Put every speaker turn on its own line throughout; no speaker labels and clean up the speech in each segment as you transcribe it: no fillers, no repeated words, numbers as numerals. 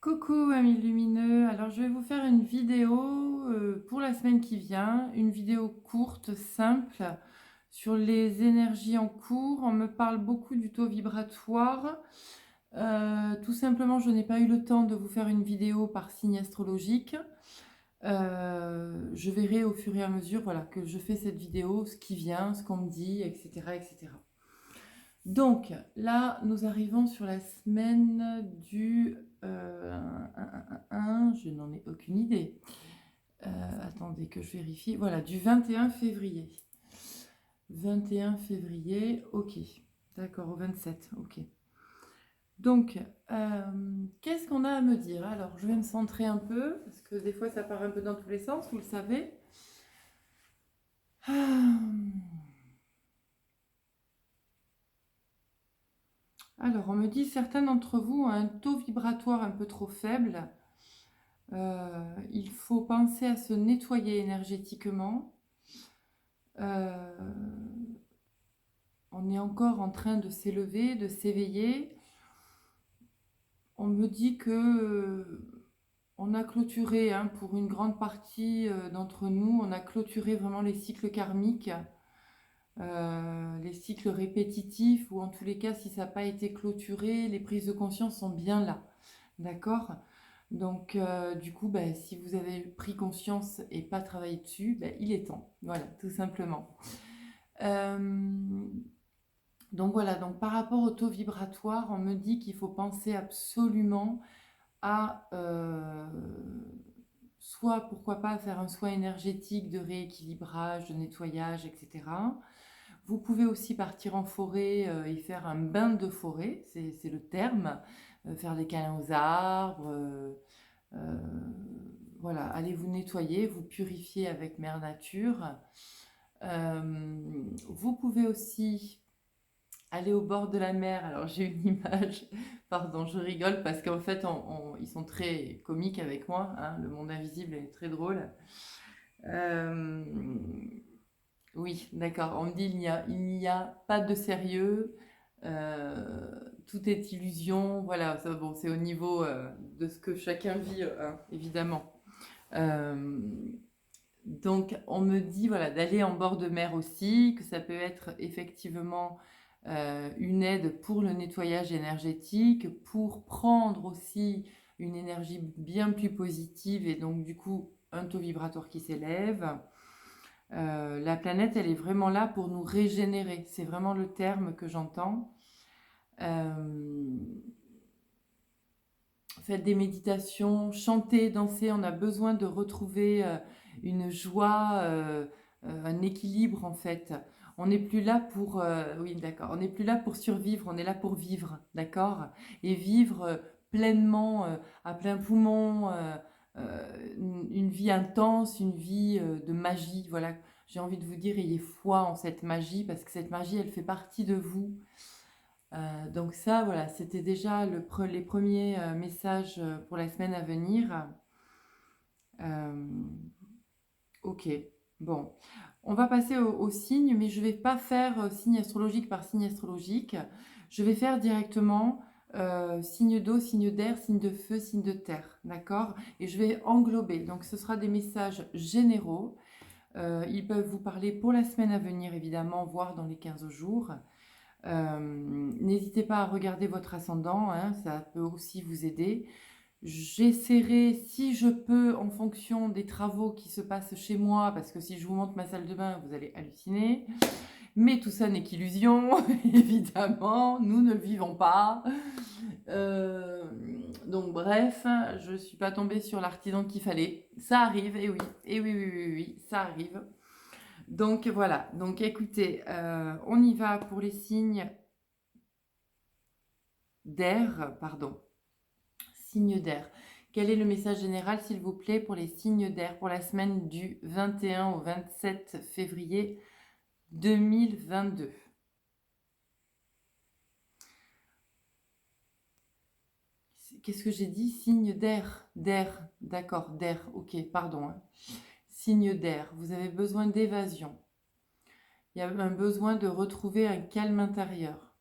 Coucou amis lumineux, alors je vais vous faire une vidéo pour la semaine qui vient, une vidéo courte, simple, sur les énergies en cours. On me parle beaucoup du taux vibratoire. Tout simplement, je n'ai pas eu le temps de vous faire une vidéo par signe astrologique. Je verrai au fur et à mesure voilà, que je fais cette vidéo, ce qui vient, ce qu'on me dit, etc., etc. Donc là, nous arrivons sur la semaine du je n'en ai aucune idée. Attendez que je vérifie. Voilà, du 21 février. 21 février, ok. D'accord, au 27, ok. Donc, qu'est-ce qu'on a à me dire? Alors, je vais me centrer un peu, parce que des fois, ça part un peu dans tous les sens, vous le savez. Alors, on me dit certains d'entre vous ont un taux vibratoire un peu trop faible. Il faut penser à se nettoyer énergétiquement. On est encore en train de s'élever, de s'éveiller. On me dit que on a clôturé, hein, pour une grande partie d'entre nous, on a clôturé vraiment les cycles karmiques, les cycles répétitifs, ou en tous les cas, si ça n'a pas été clôturé, les prises de conscience sont bien là. D'accord? Donc, du coup, si vous avez pris conscience et pas travaillé dessus, il est temps. Voilà, tout simplement. Donc voilà, donc par rapport au taux vibratoire, on me dit qu'il faut penser absolument à soit, pourquoi pas, faire un soin énergétique de rééquilibrage, de nettoyage, etc. Vous pouvez aussi partir en forêt et faire un bain de forêt, c'est le terme, faire des câlins aux arbres, voilà, allez vous nettoyer, vous purifier avec Mère Nature. Vous pouvez aussi aller au bord de la mer. Alors j'ai une image, pardon, je rigole parce qu'en fait ils sont très comiques avec moi, hein, le monde invisible est très drôle. Euh, oui, d'accord, on me dit il n'y a pas de sérieux, tout est illusion, voilà, ça, bon, c'est au niveau de ce que chacun vit, hein, évidemment. Euh, donc, on me dit voilà, d'aller en bord de mer aussi, que ça peut être effectivement une aide pour le nettoyage énergétique, pour prendre aussi une énergie bien plus positive et donc du coup un taux vibratoire qui s'élève. La planète, elle est vraiment là pour nous régénérer. C'est vraiment le terme que j'entends. Faites des méditations, chantez, dansez. On a besoin de retrouver une joie, un équilibre en fait. On n'est plus là pour, oui, d'accord. On n'est plus là pour survivre. On est là pour vivre, d'accord. Et vivre pleinement, à plein poumon, une vie intense, une vie de magie. Voilà. J'ai envie de vous dire, ayez foi en cette magie parce que cette magie, elle fait partie de vous. Donc ça, voilà, c'était déjà les premiers messages pour la semaine à venir. Euh, ok, bon. On va passer au signe, mais je ne vais pas faire signe astrologique par signe astrologique. Je vais faire directement signe d'eau, signe d'air, signe de feu, signe de terre. D'accord? Et je vais englober. Donc ce sera des messages généraux. Ils peuvent vous parler pour la semaine à venir, évidemment, voire dans les 15 jours. N'hésitez pas à regarder votre ascendant, hein, ça peut aussi vous aider. J'essaierai, si je peux, en fonction des travaux qui se passent chez moi, parce que si je vous montre ma salle de bain, vous allez halluciner. Mais tout ça n'est qu'illusion, évidemment, nous ne le vivons pas. Euh, donc bref, je ne suis pas tombée sur l'artisan qu'il fallait. Ça arrive, et oui, et oui, oui, oui, oui, ça arrive. Donc voilà, donc écoutez, on y va pour les signes d'air, pardon, signes d'air. Quel est le message général, s'il vous plaît, pour les signes d'air pour la semaine du 21 au 27 février 2022? Qu'est-ce que j'ai dit? Signe d'air, d'air, d'accord, d'air, ok, pardon. Hein. Signe d'air, vous avez besoin d'évasion. Il y a un besoin de retrouver un calme intérieur.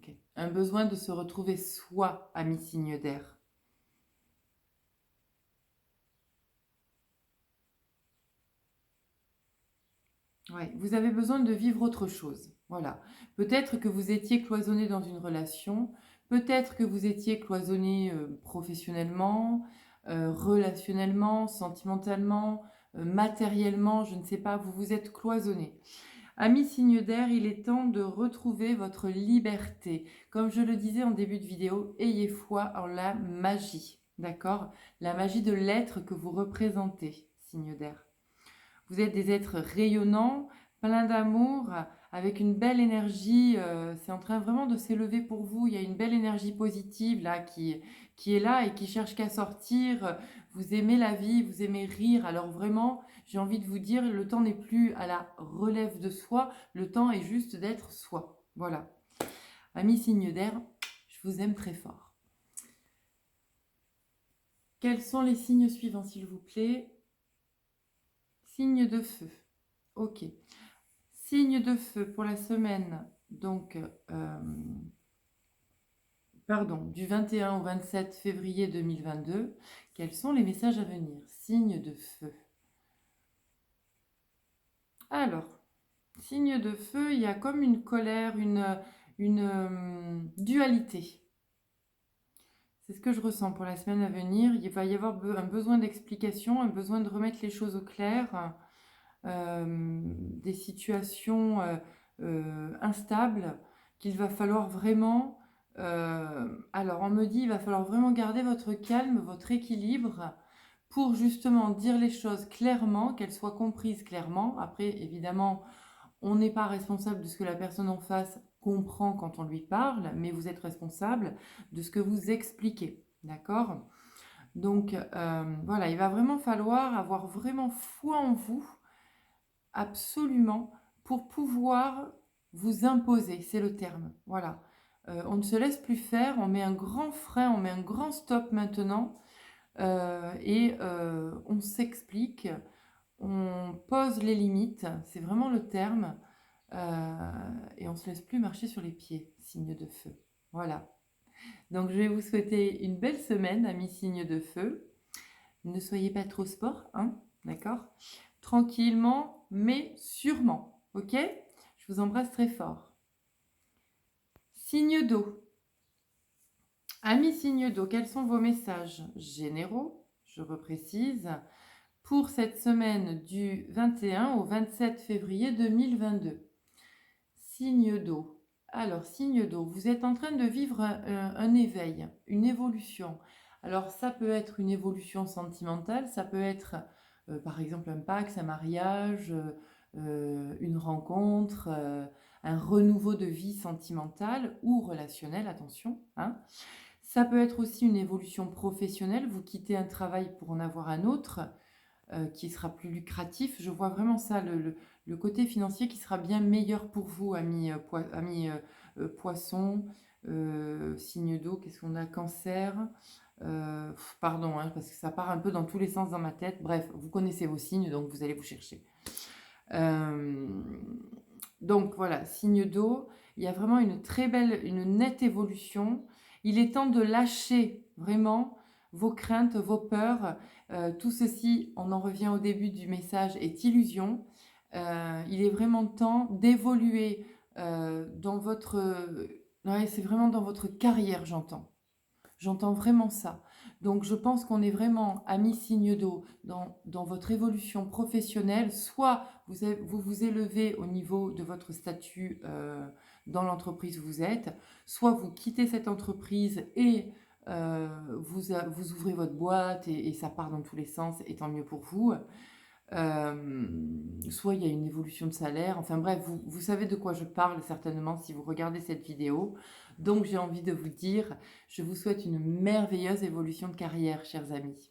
Ok. Un besoin de se retrouver soi, ami signe d'air. Ouais, vous avez besoin de vivre autre chose. Voilà. Peut-être que vous étiez cloisonné dans une relation, peut-être que vous étiez cloisonné professionnellement, relationnellement, sentimentalement, matériellement, je ne sais pas, vous vous êtes cloisonné. Amis signe d'air, il est temps de retrouver votre liberté. Comme je le disais en début de vidéo, ayez foi en la magie, d'accord? La magie de l'être que vous représentez, signe d'air. Vous êtes des êtres rayonnants, pleins d'amour, avec une belle énergie. C'est en train vraiment de s'élever pour vous. Il y a une belle énergie positive là qui est là et qui cherche qu'à sortir. Vous aimez la vie, vous aimez rire. Alors vraiment, j'ai envie de vous dire, le temps n'est plus à la relève de soi. Le temps est juste d'être soi. Voilà. Amis signe d'air, je vous aime très fort. Quels sont les signes suivants, s'il vous plaît? Signe de feu. Ok. Signe de feu pour la semaine, donc, du 21 au 27 février 2022. Quels sont les messages à venir? Signe de feu. Alors, signe de feu, il y a comme une colère, une dualité. C'est ce que je ressens pour la semaine à venir. Il va y avoir un besoin d'explication, un besoin de remettre les choses au clair, des situations instables qu'il va falloir vraiment... alors, on me dit, il va falloir vraiment garder votre calme, votre équilibre pour justement dire les choses clairement, qu'elles soient comprises clairement. Après, évidemment, on n'est pas responsable de ce que la personne en face comprend quand on lui parle, mais vous êtes responsable de ce que vous expliquez. D'accord? Donc, voilà, il va vraiment falloir avoir vraiment foi en vous, absolument, pour pouvoir vous imposer, c'est le terme. Voilà. On ne se laisse plus faire, on met un grand frein, on met un grand stop maintenant, et on s'explique, on pose les limites, c'est vraiment le terme, et on ne se laisse plus marcher sur les pieds, signe de feu. Voilà. Donc je vais vous souhaiter une belle semaine, amis signes de feu. Ne soyez pas trop sport, hein, d'accord? Tranquillement, mais sûrement, ok? Je vous embrasse très fort. Signe d'eau. Amis signe d'eau, quels sont vos messages généraux? Je reprécise. Pour cette semaine du 21 au 27 février 2022. Signe d'eau. Alors, signe d'eau, vous êtes en train de vivre un éveil, une évolution. Alors, ça peut être une évolution sentimentale, ça peut être par exemple un pacte, un mariage, une rencontre, un renouveau de vie sentimentale ou relationnelle, attention, hein. Ça peut être aussi une évolution professionnelle, vous quittez un travail pour en avoir un autre qui sera plus lucratif. Je vois vraiment ça, le côté financier qui sera bien meilleur pour vous, amis, poissons, signe d'eau, qu'est-ce qu'on a? Cancer. Pardon, hein, parce que ça part un peu dans tous les sens dans ma tête. Bref, vous connaissez vos signes, donc vous allez vous chercher. Donc voilà, signe d'eau, il y a vraiment une très belle, une nette évolution. Il est temps de lâcher vraiment vos craintes, vos peurs. Tout ceci, on en revient au début du message, est illusion. Il est vraiment temps d'évoluer dans votre... ouais, c'est vraiment dans votre carrière, j'entends. J'entends vraiment ça. Donc je pense qu'on est vraiment à mi-signe d'eau dans votre évolution professionnelle. Soit vous vous élevez au niveau de votre statut dans l'entreprise où vous êtes, soit vous quittez cette entreprise et vous ouvrez votre boîte et ça part dans tous les sens et tant mieux pour vous. Soit il y a une évolution de salaire. Enfin bref, vous savez de quoi je parle certainement si vous regardez cette vidéo. Donc j'ai envie de vous dire, je vous souhaite une merveilleuse évolution de carrière, chers amis.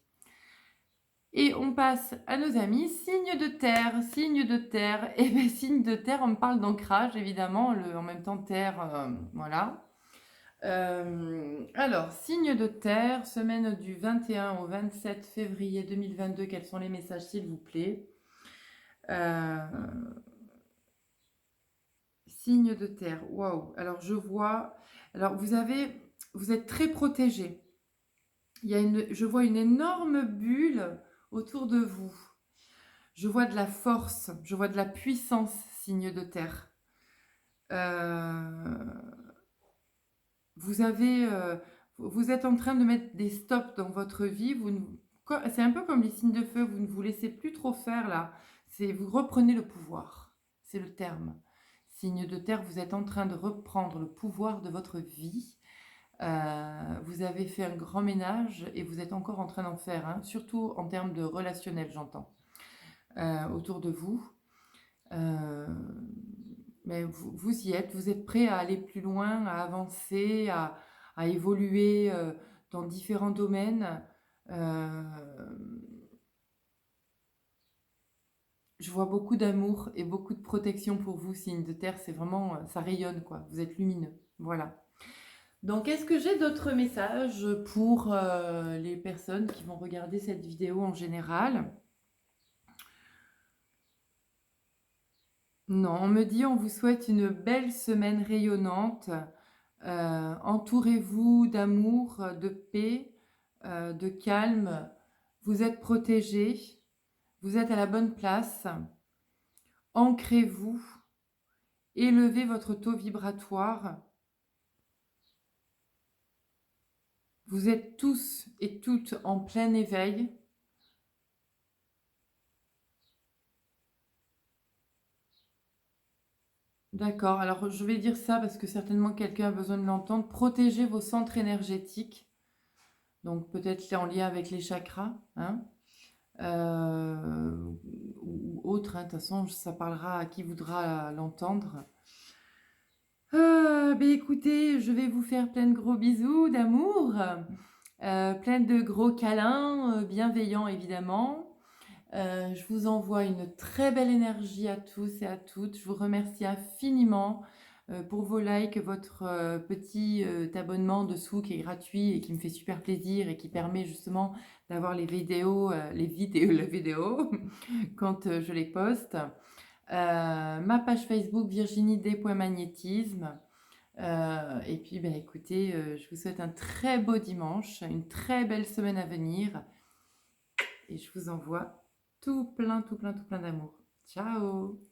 Et on passe à nos amis, signe de terre, signe de terre. Et bien signe de terre, on me parle d'ancrage évidemment, en même temps terre, voilà. Alors, signe de terre, semaine du 21 au 27 février 2022, quels sont les messages s'il vous plaît? Signe de terre, waouh! Alors je vois Alors vous êtes très protégé. Je vois une énorme bulle autour de vous. Je vois de la force, je vois de la puissance, signe de terre. Euh, vous avez, vous êtes en train de mettre des stops dans votre vie. C'est un peu comme les signes de feu, vous ne vous laissez plus trop faire là. Vous reprenez le pouvoir, c'est le terme. Signe de terre, vous êtes en train de reprendre le pouvoir de votre vie. Vous avez fait un grand ménage et vous êtes encore en train d'en faire, hein, surtout en termes de relationnel, j'entends, autour de vous. Euh, mais vous y êtes, vous êtes prêt à aller plus loin, à avancer, à évoluer dans différents domaines. Euh, je vois beaucoup d'amour et beaucoup de protection pour vous, signe de terre. C'est vraiment, ça rayonne, quoi. Vous êtes lumineux. Voilà. Donc, est-ce que j'ai d'autres messages pour les personnes qui vont regarder cette vidéo en général? Non, on me dit on vous souhaite une belle semaine rayonnante. Entourez-vous d'amour, de paix, de calme. Vous êtes protégés. Vous êtes à la bonne place. Ancrez-vous. Élevez votre taux vibratoire. Vous êtes tous et toutes en plein éveil. D'accord, alors je vais dire ça parce que certainement quelqu'un a besoin de l'entendre. Protégez vos centres énergétiques, donc peut-être en lien avec les chakras, hein, euh, ou autres, hein. De toute façon, ça parlera à qui voudra l'entendre. Ben écoutez, je vais vous faire plein de gros bisous d'amour, plein de gros câlins, bienveillants évidemment. Je vous envoie une très belle énergie à tous et à toutes. Je vous remercie infiniment pour vos likes, votre petit abonnement dessous qui est gratuit et qui me fait super plaisir et qui permet justement d'avoir les vidéos quand je les poste. Ma page Facebook Virginie D.magnétisme. Et puis, ben, écoutez, je vous souhaite un très beau dimanche, une très belle semaine à venir et je vous envoie tout plein, tout plein, tout plein d'amour. Ciao!